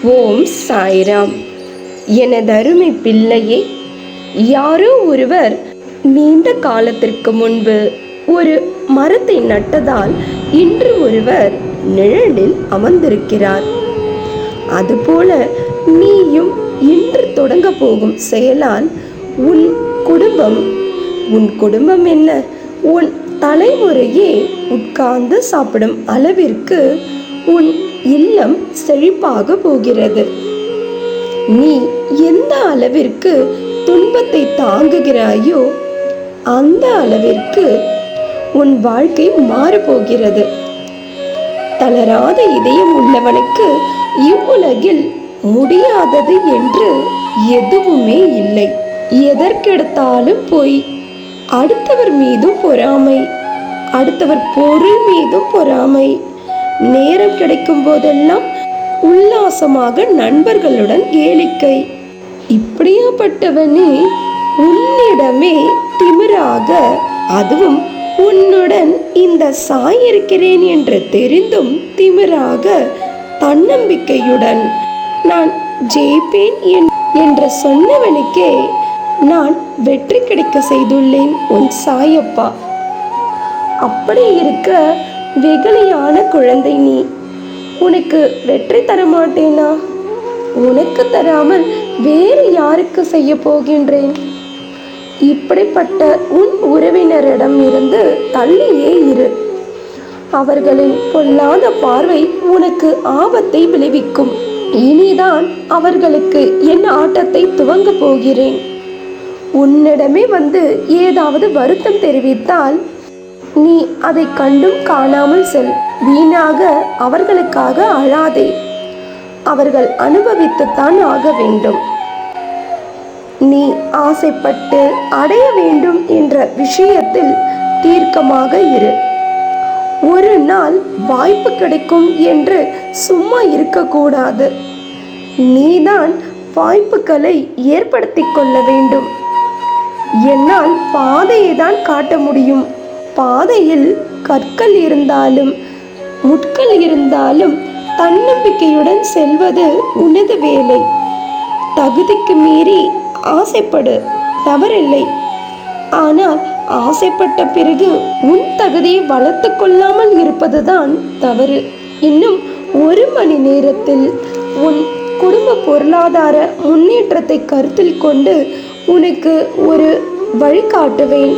ஓம் சாய்ராம். எனதருமை பிள்ளையே, யாரோ ஒருவர் நீண்ட காலத்திற்கு முன்பு ஒரு மரத்தை நட்டதால் இன்று ஒருவர் நிழலில் அமர்ந்திருக்கிறார். அதுபோல நீயும் இன்று தொடங்க போகும் செயலால் உன் குடும்பம் என்ன, உன் தலைமுறையே உட்கார்ந்து சாப்பிடும் அளவிற்கு உன் இல்லம் செழிப்பாக போகிறது. நீ எந்த அளவிற்கு துன்பத்தை தாங்குகிறாயோ அந்த அளவிற்கு உன் வாழ்க்கை மாறப்போகிறது. தளராத இதயம் உள்ளவனுக்கு இவ்வுலகில் முடியாதது என்று எதுவுமே இல்லை. எதற்கெடுத்தாலும் போய் அடுத்தவர் மீதும் பொறாமை, அடுத்தவர் பொருள் மீதும் பொறாமை, நேரம் கிடைக்கும் போதெல்லாம் உல்லாசமாக நண்பர்களுடன் கேளிக்கை. இப்படியாப்பட்டவனே உன்னிடமே திமிராக, அதுவும் உன்னுடன் இந்த சாய் இருக்கிறேன் என்று தெரிந்தும் திமிராக தன்னம்பிக்கையுடன் நான் ஜெயிப்பேன் என்று சொன்னவனுக்கே நான் வெற்றி கிடைக்க செய்துள்ளேன் உன் சாயப்பா. அப்படி இருக்க வெகுளியான குழந்தை நீ, உனக்கு வெற்றி தரமாட்டேனா? உனக்கு தராமல் வேறு யாருக்கு செய்ய போகின்றேன்? இப்படிப்பட்ட உன் உறவினரிடம் இருந்து தள்ளியே இரு. அவர்களின் பொல்லாத பார்வை உனக்கு ஆபத்தை விளைவிக்கும். இனிதான் அவர்களுக்கு என் ஆட்டத்தை துவங்க போகிறேன். உன்னிடமே வந்து ஏதாவது வருத்தம் தெரிவித்தால் நீ அதை கண்டும் காணாமல் செல். வீணாக அவர்களுக்காக அழாதே. அவர்கள் அனுபவித்துத்தான் ஆக வேண்டும். நீ ஆசைப்பட்டு அடைய வேண்டும் என்ற விஷயத்தில் தீர்க்கமாக இரு. ஒரு நாள் வாய்ப்பு கிடைக்கும் என்று சும்மா இருக்கக்கூடாது. நீதான் வாய்ப்புகளை ஏற்படுத்தி கொள்ள வேண்டும். என்னால் பாதையை தான் காட்ட முடியும். பாதையில் கற்கள் இருந்தாலும் முட்கள் இருந்தாலும் தன்னம்பிக்கையுடன் செல்வது உனது வேலை. தகுதிக்கு மீறி ஆசைப்படு, தவறில்லை. ஆனால் ஆசைப்பட்ட பிறகு உன் தகுதியை வளர்த்து கொள்ளாமல் இருப்பதுதான் தவறு. இன்னும் 1 மணி நேரத்தில் உன் குடும்ப பொருளாதார முன்னேற்றத்தை கருத்தில் கொண்டு உனக்கு ஒரு வழி காட்டுவேன்.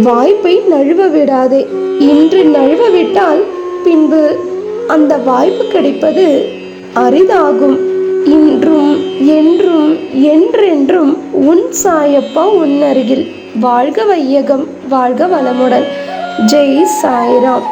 வாய்ப்பை நழுவ விடாதே. இன்று நழுவ விட்டால் பின்பு அந்த வாய்ப்பு கிடைப்பது அரிதாகும். இன்றும் என்றும் என்றென்றும் உன் சாயப்பா உன் அருகில். வாழ்க வையகம், வாழ்க வளமுடன். ஜெய் சாய்ராம்.